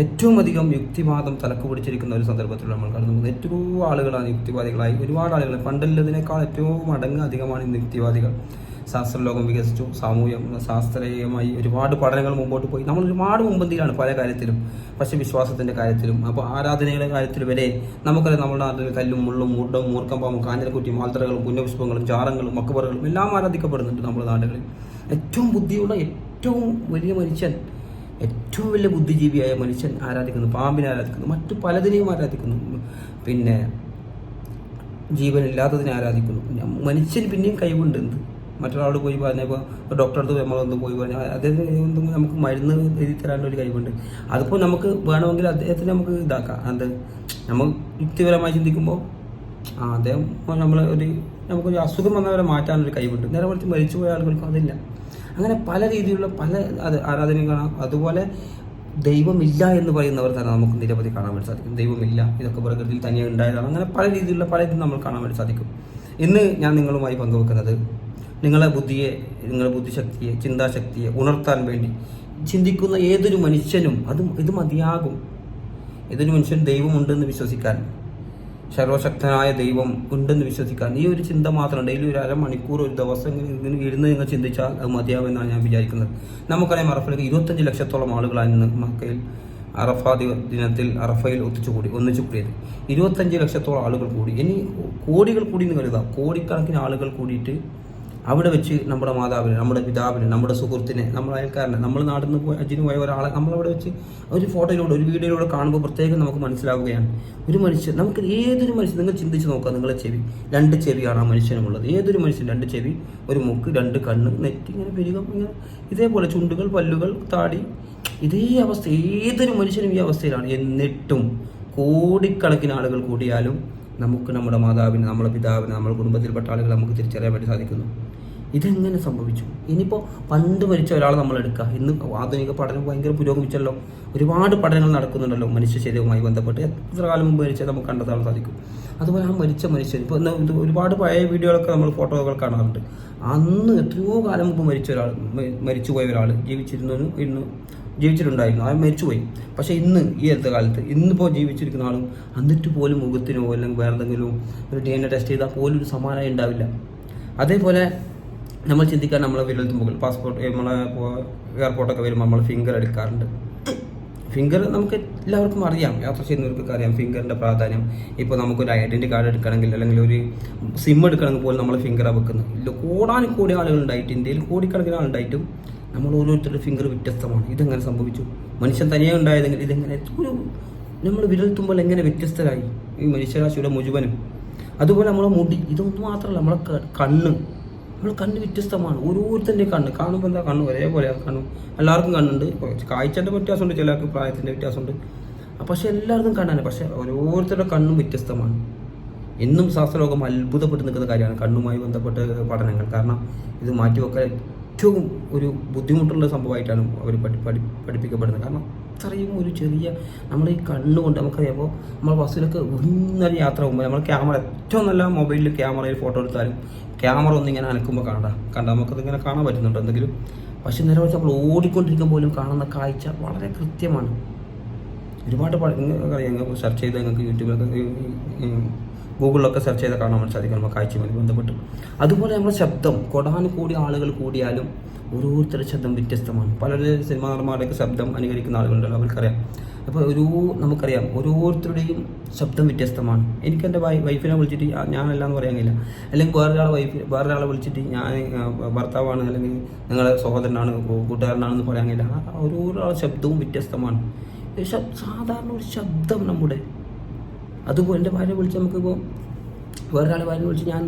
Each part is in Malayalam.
ഏറ്റവും അധികം യുക്തിവാദം തലക്ക് പിടിച്ചിരിക്കുന്ന ഒരു സന്ദർഭത്തിൽ നമ്മൾ കടന്നു പോകുന്നത്. ഏറ്റവും ആളുകളാണ് യുക്തിവാദികളായി, ഒരുപാട് ആളുകൾ. പണ്ടുള്ളതിനേക്കാൾ ഏറ്റവും മടങ്ങ് അധികമാണ് ഇന്ന് യുക്തിവാദികൾ. ശാസ്ത്രലോകം വികസിച്ചു, ശാസ്ത്രീയമായി ഒരുപാട് പഠനങ്ങൾ മുമ്പോട്ട് പോയി. നമ്മൾ ഒരുപാട് മുമ്പന്തിയിലാണ് പല കാര്യത്തിലും, പക്ഷേ വിശ്വാസത്തിൻ്റെ കാര്യത്തിലും, അപ്പോൾ ആരാധനയുടെ കാര്യത്തിൽ വരെ നമുക്കറിയാം. നമ്മുടെ നാട്ടിൽ കല്ലും മുള്ളും മൂട്ടും മൂർക്കമ്പാമ്പും കാഞ്ഞിരക്കുറ്റിയും മാൽത്തറകളും പുണ്യപുഷ്പങ്ങളും ജാറങ്ങളും മക്കബറുകളും എല്ലാം ആരാധിക്കപ്പെടുന്നുണ്ട് നമ്മുടെ നാടുകളിൽ. ഏറ്റവും ബുദ്ധിയുള്ള ഏറ്റവും വലിയ മനുഷ്യൻ, ഏറ്റവും വലിയ ബുദ്ധിജീവിയായ മനുഷ്യൻ ആരാധിക്കുന്നു, പാമ്പിനെ ആരാധിക്കുന്നു, മറ്റു പലതിനെയും ആരാധിക്കുന്നു, പിന്നെ ജീവനില്ലാത്തതിനെ ആരാധിക്കുന്നു. മനുഷ്യന് പിന്നെയും കഴിവുണ്ട്. മറ്റൊരാളോട് പോയി പറഞ്ഞപ്പോൾ ഡോക്ടറെ അടുത്ത് നമ്മളൊന്ന് പോയി പറഞ്ഞാൽ അദ്ദേഹത്തിന് നമുക്ക് മരുന്ന് എഴുതി തരാനുള്ള ഒരു കഴിവുണ്ട്. അതിപ്പോൾ നമുക്ക് വേണമെങ്കിൽ അദ്ദേഹത്തിന് നമുക്ക് ഇതാക്കാം. അത് നമ്മൾ യുക്തിപരമായി ചിന്തിക്കുമ്പോൾ അദ്ദേഹം നമുക്കൊരു അസുഖം വന്നവരെ മാറ്റാനൊരു കഴിവുണ്ട്. നേരെ മറിച്ച് മരിച്ചുപോയ ആളുകൾക്ക് അതില്ല. അങ്ങനെ പല രീതിയിലുള്ള പല ആരാധനയും കാണാം. അതുപോലെ ദൈവമില്ല എന്ന് പറയുന്നവർ തന്നെ നമുക്ക് നിരവധി കാണാൻ വേണ്ടി സാധിക്കും. ദൈവമില്ല, ഇതൊക്കെ പ്രകൃതിയിൽ തന്നെ ഉണ്ടായതാണ്. അങ്ങനെ പല രീതിയിലുള്ള പലതും നമ്മൾ കാണാൻ വേണ്ടി സാധിക്കും. ഇന്ന് ഞാൻ നിങ്ങളുമായി പങ്കുവെക്കുന്നത് നിങ്ങളുടെ ബുദ്ധിശക്തിയെ, ചിന്താശക്തിയെ ഉണർത്താൻ വേണ്ടി ചിന്തിക്കുന്ന ഏതൊരു മനുഷ്യനും ഇത് മതിയാകും. ഏതൊരു മനുഷ്യൻ ദൈവമുണ്ടെന്ന് വിശ്വസിക്കാൻ, സർവശക്തനായ ദൈവം ഉണ്ടെന്ന് വിശ്വസിക്കാൻ ഈ ഒരു ചിന്ത മാത്രം ഡെയിലി ഒരു അരമണിക്കൂർ ഒരു ദിവസം ഇങ്ങനെ ഇരുന്ന് നിങ്ങൾ ചിന്തിച്ചാൽ അത് മതിയാവുമെന്നാണ് ഞാൻ വിചാരിക്കുന്നത്. നമുക്കറിയാം, അറഫയിലേക്ക് 25 ലക്ഷത്തോളം ആളുകളാണ് ഇന്ന് മക്കയിൽ അറഫ ദിനത്തിൽ അറഫയിൽ ഒന്നിച്ചു കൂടിയത്. 25 ലക്ഷത്തോളം ആളുകൾ കൂടി. ഇനി കോടികൾ കൂടി എന്ന് കരുതാം. കോടിക്കണക്കിന് ആളുകൾ കൂടിയിട്ട് അവിടെ വെച്ച് നമ്മുടെ മാതാവിനെ, നമ്മുടെ പിതാവിനെ, നമ്മുടെ സുഹൃത്തിനെ, നമ്മുടെ അയൽക്കാരനെ, നമ്മൾ നാട്ടിൽ നിന്ന് പോയി അജിന് പോയ ഒരാളെ നമ്മളവിടെ വെച്ച് ഒരു ഫോട്ടോയിലൂടെ, ഒരു വീഡിയോയിലൂടെ കാണുമ്പോൾ പ്രത്യേകം നമുക്ക് മനസ്സിലാവുകയാണ്. ഒരു മനുഷ്യൻ, നമുക്ക് ഏതൊരു മനുഷ്യൻ, നിങ്ങൾ ചിന്തിച്ച് നോക്കുക. നിങ്ങളെ ചെവി, 2 ചെവിയാണ് ആ മനുഷ്യനുമുള്ളത്. ഏതൊരു മനുഷ്യൻ 2 ചെവി, ഒരു മൂക്ക്, 2 കണ്ണ്, നെറ്റി, ഇങ്ങനെ പെരുകം, ഇങ്ങനെ ഇതേപോലെ ചുണ്ടുകൾ, പല്ലുകൾ, താടി, ഇതേ അവസ്ഥ. ഏതൊരു മനുഷ്യനും ഈ അവസ്ഥയിലാണ്. എന്നിട്ടും കോടിക്കണക്കിന് ആളുകൾ കൂടിയാലും നമുക്ക് നമ്മുടെ മാതാവിനെ, നമ്മുടെ പിതാവിനെ, നമ്മുടെ കുടുംബത്തിൽപ്പെട്ട ആളുകൾ നമുക്ക് തിരിച്ചറിയാൻ വേണ്ടി സാധിക്കുന്നു. ഇതെങ്ങനെ സംഭവിച്ചു? ഇനിയിപ്പോൾ പണ്ട് മരിച്ച ഒരാളെ നമ്മൾ എടുക്കുക. ഇന്ന് ആധുനിക പഠനം ഭയങ്കര പുരോഗമിച്ചല്ലോ. ഒരുപാട് പഠനങ്ങൾ നടക്കുന്നുണ്ടല്ലോ മനുഷ്യ ശരീരവുമായി ബന്ധപ്പെട്ട്. എത്ര കാലം മുമ്പ് മരിച്ചത് നമുക്ക് കണ്ടെത്താൻ സാധിക്കും. അതുപോലെ ആ മരിച്ച മനുഷ്യൻ, ഇപ്പോൾ ഒരുപാട് പഴയ വീഡിയോകളൊക്കെ നമ്മൾ ഫോട്ടോകൾ കാണാറുണ്ട്. അന്ന് എത്രയോ കാലം മുമ്പ് മരിച്ചുപോയ ഒരാൾ ജീവിച്ചിട്ടുണ്ടായിരുന്നു. ആ മരിച്ചുപോയി. പക്ഷേ ഇന്ന് ഈ അടുത്ത കാലത്ത് ഇന്നിപ്പോൾ ജീവിച്ചിരിക്കുന്ന ആളും എന്നിട്ട് പോലും മുഖത്തിനോ അല്ലെങ്കിൽ വേറെ എന്തെങ്കിലും ഒരു DNA ടെസ്റ്റ് ചെയ്താൽ പോലും ഒരു സമാനമായി ഉണ്ടാവില്ല. അതേപോലെ നമ്മൾ ചിന്തിക്കാൻ, നമ്മളെ വിരൽത്തുമ്പുകൾ, പാസ്പോർട്ട്, നമ്മളെ എയർപോർട്ടൊക്കെ വരുമ്പോൾ നമ്മൾ ഫിംഗർ എടുക്കാറുണ്ട്. ഫിംഗർ നമുക്ക് എല്ലാവർക്കും അറിയാം, യാത്ര ചെയ്യുന്നവർക്കൊക്കെ അറിയാം ഫിംഗറിൻ്റെ പ്രാധാന്യം. ഇപ്പോൾ നമുക്കൊരു ഐഡൻറ്റി കാർഡ് എടുക്കണമെങ്കിൽ അല്ലെങ്കിൽ ഒരു സിം എടുക്കണമെങ്കിൽ പോലും നമ്മൾ ഫിംഗറാണ് വെക്കുന്നത്. കോടാനുകോടി ആളുകളുണ്ടായിട്ട്, ഇന്ത്യയിൽ കോടിക്കണക്കിന് ആളുണ്ടായിട്ടും നമ്മൾ ഓരോരുത്തരുടെ ഫിംഗർ വ്യത്യസ്തമാണ്. ഇതെങ്ങനെ സംഭവിച്ചു? മനുഷ്യൻ തനിയെ ഉണ്ടായതെങ്കിൽ ഇതെങ്ങനെ നമ്മൾ വിരൽത്തുമ്പോൾ എങ്ങനെ വ്യത്യസ്തരായി ഈ മനുഷ്യരാശിയുടെ മുഴുവനും? അതുപോലെ നമ്മളെ മുടി, ഇതൊന്നും മാത്രമല്ല, നമ്മളെ കണ്ണ് വ്യത്യസ്തമാണ്. ഓരോരുത്തരുടെ കണ്ണ് കാണുമ്പോൾ എന്താ, കണ്ണ് ഒരേപോലെ കണ്ണു എല്ലാവർക്കും കണ്ണുണ്ട്. കാഴ്ചൻ്റെ വ്യത്യാസമുണ്ട്, ചിലർക്ക് പ്രായത്തിൻ്റെ വ്യത്യാസമുണ്ട്. പക്ഷേ എല്ലാവർക്കും കണ്ണാണ്. പക്ഷേ ഓരോരുത്തരുടെ കണ്ണും വ്യത്യസ്തമാണ്. എന്നും ശാസ്ത്രലോകം അത്ഭുതപ്പെട്ട് നിൽക്കുന്ന കാര്യമാണ് കണ്ണുമായി ബന്ധപ്പെട്ട പഠനങ്ങൾ. കാരണം ഇത് മാറ്റിവെക്കാൻ ഏറ്റവും ഒരു ബുദ്ധിമുട്ടുള്ള സംഭവമായിട്ടാണ് അവർ പഠിപ്പിക്കപ്പെടുന്നത്. കാരണം അത്രയും ഒരു ചെറിയ നമ്മൾ ഈ കണ്ണുകൊണ്ട് നമുക്കറിയാമ്പോൾ നമ്മൾ ബസ്സിലൊക്കെ ഒന്നര യാത്ര പോകുമ്പോൾ നമ്മൾ ക്യാമറ, ഏറ്റവും നല്ല മൊബൈലിൽ ക്യാമറയിൽ ഫോട്ടോ എടുത്താലും ക്യാമറ ഒന്നിങ്ങനെ അനക്കുമ്പോൾ കണ്ട നമുക്കതിങ്ങനെ കാണാൻ പറ്റുന്നുണ്ട് എന്തെങ്കിലും. പക്ഷെ നേരെ വെച്ച് നമ്മൾ ഓടിക്കൊണ്ടിരിക്കുമ്പോൾ പോലും കാണുന്ന കാഴ്ച വളരെ കൃത്യമാണ്. ഒരുപാട് നിങ്ങൾക്ക് സെർച്ച് ചെയ്ത് നിങ്ങൾക്ക് യൂട്യൂബിലൊക്കെ ഗൂഗിളിലൊക്കെ സെർച്ച് ചെയ്താൽ കാണാൻ വേണ്ടി സാധിക്കും നമ്മൾ കാഴ്ചയുമായി ബന്ധപ്പെട്ട്. അതുപോലെ നമ്മുടെ ശബ്ദം, കോടാനുകോടി ആളുകൾ കൂടിയാലും ഓരോരുത്തരുടെ ശബ്ദം വ്യത്യസ്തമാണ്. പലരും സിനിമാ നടന്മാരുടെയൊക്കെ ശബ്ദം അനുകരിക്കുന്ന ആളുകളുണ്ടല്ലോ, അവർക്കറിയാം. അപ്പോൾ നമുക്കറിയാം ഓരോരുത്തരുടെയും ശബ്ദം വ്യത്യസ്തമാണ്. എനിക്ക് എൻ്റെ വൈഫിനെ വിളിച്ചിട്ട് ഞാനല്ല എന്ന് പറയാൻ കഴിയില്ല. അല്ലെങ്കിൽ വേറൊരാളെ വിളിച്ചിട്ട് ഞാൻ ഭർത്താവാണ് അല്ലെങ്കിൽ നിങ്ങളുടെ സഹോദരനാണ്, കൂട്ടുകാരനാണെന്ന് പറയാൻ കഴിയില്ല. ഓരോരാളുടെ ശബ്ദവും വ്യത്യസ്തമാണ്. സാധാരണ ഒരു ശബ്ദം നമ്മുടെ, അതുപോലെ എൻ്റെ ഭാര്യ വിളിച്ച് നമുക്കിപ്പോൾ വേറൊരാളെ ഭാര്യനെ വിളിച്ച് ഞാൻ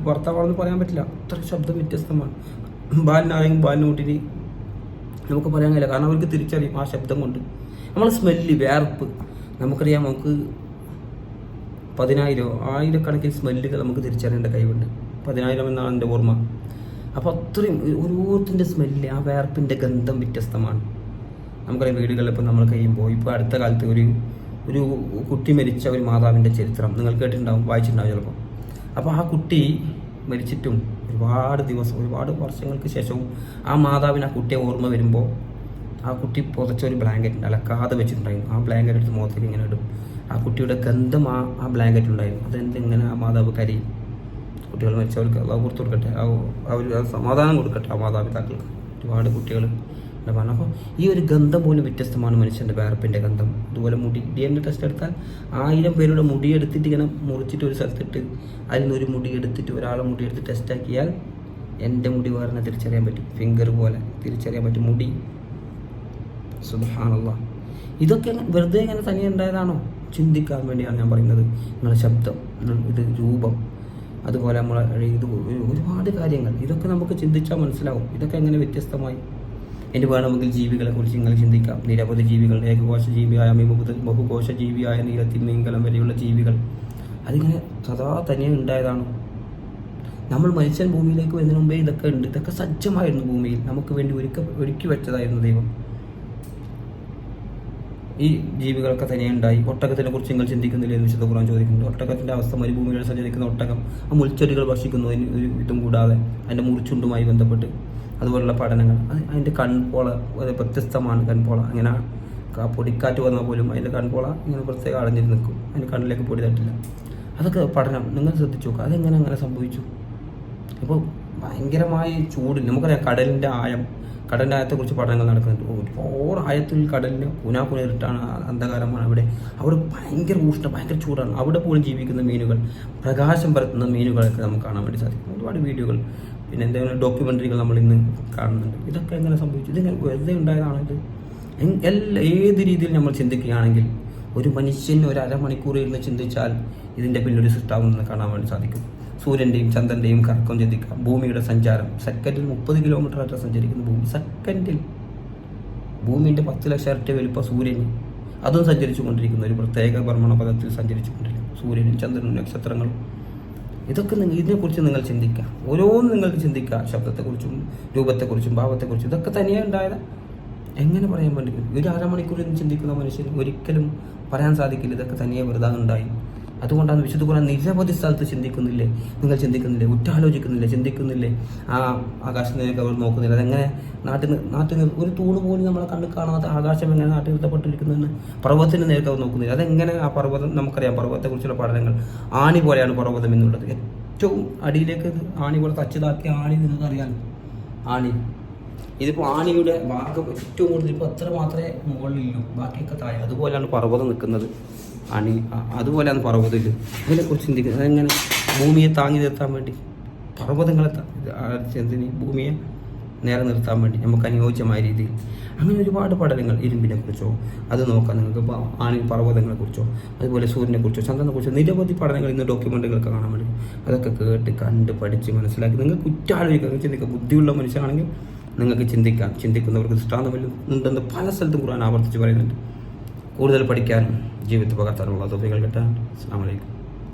ഭർത്താവാണെന്ന് പറയാൻ പറ്റില്ല. അത്ര ശബ്ദം വ്യത്യസ്തമാണ്. ബാലിനാണെങ്കിൽ ബാലിനെ കൂട്ടിയിട്ട് നമുക്ക് പറയാൻ കഴിയില്ല. കാരണം അവർക്ക് തിരിച്ചറിയും ആ ശബ്ദം കൊണ്ട്. നമ്മളെ സ്മെല്ല്, വേർപ്പ്, നമുക്കറിയാം. നമുക്ക് 10,000 ആയിരക്കണക്കിന് സ്മെല്ലുകൾ നമുക്ക് തിരിച്ചറിയേണ്ട കഴിവുണ്ട്. 10,000 എന്നാണ് എൻ്റെ ഓർമ്മ. അപ്പോൾ അത്രയും ഓരോരുത്തരുടെ സ്മെല്ല്, ആ വേർപ്പിൻ്റെ ഗന്ധം വ്യത്യസ്തമാണ്. നമുക്കറിയാം വീടുകളിൽ ഇപ്പോൾ നമ്മൾ കഴിയുമ്പോൾ, ഇപ്പോൾ അടുത്ത കാലത്ത് ഒരു കുട്ടി മരിച്ച ഒരു മാതാവിൻ്റെ ചരിത്രം നിങ്ങൾ കേട്ടിട്ടുണ്ടാവും, വായിച്ചിട്ടുണ്ടാവും ചിലപ്പോൾ. അപ്പോൾ ആ കുട്ടി മരിച്ചിട്ടും ഒരുപാട് വർഷങ്ങൾക്ക് ശേഷവും ആ മാതാവിന് ആ കുട്ടിയെ ഓർമ്മ വരുമ്പോൾ ആ കുട്ടി പുതച്ച ഒരു ബ്ലാങ്കറ്റ് അലക്കാതെ വെച്ചിട്ടുണ്ടായിരുന്നു. ആ ബ്ലാങ്കറ്റ് എടുത്ത് മുഖത്തേക്ക് ഇങ്ങനെ ഇടും. ആ കുട്ടിയുടെ ഗന്ധം ആ ബ്ലാങ്കറ്റ് ഉണ്ടായിരുന്നു. അതെന്തിങ്ങനെ ആ മാതാവ് കരയും. കുട്ടികൾ മരിച്ചവർക്ക് അള്ളാഹു പുറത്ത് കൊടുക്കട്ടെ, അവർ സമാധാനം കൊടുക്കട്ടെ ആ മാതാപിതാക്കൾക്ക്. ഒരുപാട് കുട്ടികൾ പറഞ്ഞു. അപ്പോൾ ഈ ഒരു ഗന്ധം പോലും വ്യത്യസ്തമാണ് മനുഷ്യൻ്റെ വേർപ്പിൻ്റെ ഗന്ധം. അതുപോലെ മുടി DNA ടെസ്റ്റ് എടുത്താൽ 1000 പേരുടെ മുടി എടുത്തിട്ട് ഇങ്ങനെ മുറിച്ചിട്ട് ഒരു സ്ഥലത്തിട്ട് അതിൽ നിന്നൊരു മുടി എടുത്തിട്ട് ഒരാളെ മുടി എടുത്ത് ടെസ്റ്റ് ആക്കിയാൽ എൻ്റെ മുടി വേറെ തിരിച്ചറിയാൻ പറ്റും. ഫിംഗർ പോലെ തിരിച്ചറിയാൻ പറ്റും മുടി. സുബ്ഹാനല്ലാഹ്. ഇതൊക്കെ വെറുതെ ഇങ്ങനെ തനിയെ ഉണ്ടായതാണോ? ചിന്തിക്കാൻ വേണ്ടിയാണ് ഞാൻ പറയുന്നത്. നിങ്ങളുടെ ശബ്ദം, ഇത് രൂപം, അതുപോലെ നമ്മളെ ഇത് ഒരുപാട് കാര്യങ്ങൾ, ഇതൊക്കെ നമുക്ക് ചിന്തിച്ചാൽ മനസ്സിലാവും ഇതൊക്കെ എങ്ങനെ വ്യത്യസ്തമായി. ഇനി വേണമെങ്കിൽ ജീവികളെ കുറിച്ച് നിങ്ങൾ ചിന്തിക്കാം. നിരവധി ജീവികൾ, ഏകകോശ ജീവിയായ ബഹുകോശ ജീവിയായ നീലത്തിമിംഗലം വരെയുള്ള ജീവികൾ, അതിങ്ങനെ സദാ തനിയെ ഉണ്ടായതാണോ? നമ്മൾ മനുഷ്യൻ ഭൂമിയിലേക്ക് വരുന്നതിന് മുമ്പേ ഇതൊക്കെ ഉണ്ട്. ഇതൊക്കെ സജ്ജമായിരുന്നു ഭൂമിയിൽ, നമുക്ക് വേണ്ടി ഒരുക്കി വെച്ചതായിരുന്നു ദൈവം. ഈ ജീവികളൊക്കെ തനിയെ ഉണ്ടായി. ഒട്ടകത്തിനെ കുറിച്ച് നിങ്ങൾ ചിന്തിക്കുന്നില്ല എന്ന് വിശുദ്ധ ഖുർആൻ ചോദിക്കുന്നുണ്ട്. ഒട്ടകത്തിൻ്റെ അവസ്ഥ, മരുഭൂമിയിൽ സഞ്ചരിക്കുന്ന ഒട്ടകം ആ മുൾച്ചെടികൾ ഭക്ഷിക്കുന്നതിന് ഒരു ഇതും കൂടാതെ അതിൻ്റെ മുറിച്ചുണ്ടുമായി ബന്ധപ്പെട്ട് അതുപോലുള്ള പഠനങ്ങൾ. അതിൻ്റെ കൺപോള വ്യത്യസ്തമാണ്. കൺപോള അങ്ങനെ പൊടിക്കാറ്റ് വന്നാൽ പോലും അതിൻ്റെ കൺപോള ഇങ്ങനെ പ്രത്യേകം അടഞ്ഞിട്ട് നിൽക്കും, അതിൻ്റെ കണ്ണിലേക്ക് പൊടി തട്ടില്ല. അതൊക്കെ പഠനം നിങ്ങൾ ശ്രദ്ധിച്ചു നോക്കുക. അതെങ്ങനെ അങ്ങനെ സംഭവിച്ചു? ഇപ്പോൾ ഭയങ്കരമായ ചൂടിൽ നമുക്കറിയാം കടലിൻ്റെ ആയത്തെക്കുറിച്ച് പഠനങ്ങൾ നടക്കുന്നുണ്ട്. ഒരുപാട് ആയത്തിൽ കടലിന് പുനാപുനരിട്ടാണ്, അന്ധകാരമാണ് അവിടെ ഭയങ്കര ഭയങ്കര ചൂടാണ്. അവിടെ പോലും ജീവിക്കുന്ന മീനുകൾ, പ്രകാശം പരത്തുന്ന മീനുകളൊക്കെ നമുക്ക് കാണാൻ വേണ്ടി സാധിക്കും. ഒരുപാട് വീഡിയോകൾ, പിന്നെ എന്തെങ്കിലും ഡോക്യുമെൻ്ററികൾ നമ്മൾ ഇന്ന് കാണുന്നുണ്ട്. ഇതൊക്കെ എങ്ങനെ സംഭവിച്ചു? ഇതിങ്ങനെ വെറുതെ ഉണ്ടായതാണ് ഇത്. ഏത് രീതിയിൽ നമ്മൾ ചിന്തിക്കുകയാണെങ്കിൽ, ഒരു മനുഷ്യന് ഒരു അരമണിക്കൂർ ഇരുന്ന് ചിന്തിച്ചാൽ ഇതിൻ്റെ പിന്നൊരു സൃഷ്ടാവെന്ന് കാണാൻ വേണ്ടി സാധിക്കും. സൂര്യൻ്റെയും ചന്ദ്രൻ്റെയും കറക്കം ചിന്തിക്കാം. ഭൂമിയുടെ സഞ്ചാരം സെക്കൻഡിൽ 30 കിലോമീറ്റർ സഞ്ചരിക്കുന്ന ഭൂമി. സെക്കൻഡിൽ ഭൂമിൻ്റെ 10 ലക്ഷം ഇരട്ടി വലിപ്പം സൂര്യന്. അതും സഞ്ചരിച്ചു കൊണ്ടിരിക്കുന്ന ഒരു പ്രത്യേക ഭ്രമണപഥത്തിൽ സഞ്ചരിച്ചു കൊണ്ടിരിക്കും സൂര്യനും ചന്ദ്രനും നക്ഷത്രങ്ങളും. ഇതൊക്കെ ഇതിനെക്കുറിച്ച് നിങ്ങൾ ചിന്തിക്കുക. ഓരോന്നും നിങ്ങൾക്ക് ചിന്തിക്കുക. ശബ്ദത്തെക്കുറിച്ചും രൂപത്തെക്കുറിച്ചും ഭാവത്തെക്കുറിച്ചും ഇതൊക്കെ തനിയെ ഉണ്ടായത് എങ്ങനെ പറയാൻ വേണ്ടി? ഒരു അരമണിക്കൂർ ചിന്തിക്കുന്ന മനുഷ്യന് ഒരിക്കലും പറയാൻ സാധിക്കില്ല ഇതൊക്കെ തനിയെ വെറുതെ ഉണ്ടായി. അതുകൊണ്ടാണ് വിശുദ്ധ ഖുർആൻ നിരവധി സ്ഥലത്ത് ചിന്തിക്കുന്നില്ലേ? നിങ്ങൾ ചിന്തിക്കുന്നില്ലേ? ഉറ്റാലോചിക്കുന്നില്ലേ? ചിന്തിക്കുന്നില്ലേ? ആ ആകാശത്തിലേക്ക് അവർ നോക്കുന്നില്ല. അതെങ്ങനെ നാട്ടിൽ ഒരു തൂണ് പോലും നമ്മളെ കണ്ണ് കാണാത്ത ആകാശം എങ്ങനെ നാട്ടിൽ നിർത്തപ്പെട്ടിരിക്കുന്നതെന്ന് പർവ്വതത്തിന് നേർക്ക് അവർ നോക്കുന്നില്ല. അതെങ്ങനെ ആ പർവ്വതം, നമുക്കറിയാം പർവ്വതത്തെക്കുറിച്ചുള്ള പഠനങ്ങൾ. ആണി പോലെയാണ് പർവ്വതം എന്നുള്ളത്. ഏറ്റവും അടിയിലേക്ക് ആണി പോലെ തച്ചുതാക്കിയ ആണി നിങ്ങൾക്കറിയാം. ആണി ഇതിപ്പോൾ ആണിയുടെ ഭാഗം ഏറ്റവും കൂടുതൽ ഇപ്പോൾ അത്ര മാത്രമേ മുകളിലുള്ളൂ, ബാക്കിയൊക്കെ താഴെ. അതുപോലെയാണ് പർവ്വതം നിൽക്കുന്നത്. ആണി അതുപോലെയാണ് പർവ്വതത്തിൽ. അതിനെക്കുറിച്ച് ചിന്തിക്കുന്നത്. അതെങ്ങനെ ഭൂമിയെ താങ്ങി നിർത്താൻ വേണ്ടി പർവ്വതങ്ങളെ ഭൂമിയെ നേരെ നിർത്താൻ വേണ്ടി നമുക്ക് അനുയോജ്യമായ രീതിയിൽ അങ്ങനെ ഒരുപാട് പഠനങ്ങൾ. ഇരുമ്പിനെ കുറിച്ചോ അത് നോക്കാം നിങ്ങൾക്ക്. പർവ്വതങ്ങളെക്കുറിച്ചോ അതുപോലെ സൂര്യനെക്കുറിച്ചോ ചന്ദ്രനെക്കുറിച്ചോ നിരവധി പഠനങ്ങൾ ഇന്ന് ഡോക്യുമെൻ്ററികളൊക്കെ കാണാൻ വേണ്ടി. അതൊക്കെ കേട്ട് കണ്ട് പഠിച്ച് മനസ്സിലാക്കി നിങ്ങൾക്ക് കുറ്റാലോചിക്കുക, ചിന്തിക്കുക. ബുദ്ധിയുള്ള മനുഷ്യനാണെങ്കിൽ നിങ്ങൾക്ക് ചിന്തിക്കാം. ചിന്തിക്കുന്നവർക്ക് ദൃഷ്ടാന്തമുണ്ടെന്ന് പല സ്ഥലത്തും ഖുർആൻ ആവർത്തിച്ച് പറയുന്നുണ്ട്. കൂടുതൽ പഠിക്കാനും ജീവിതത്തിൽ പകർത്താനുള്ള തോഫീകൾ കിട്ടാൻ. അസ്സലാമു അലൈക്കും.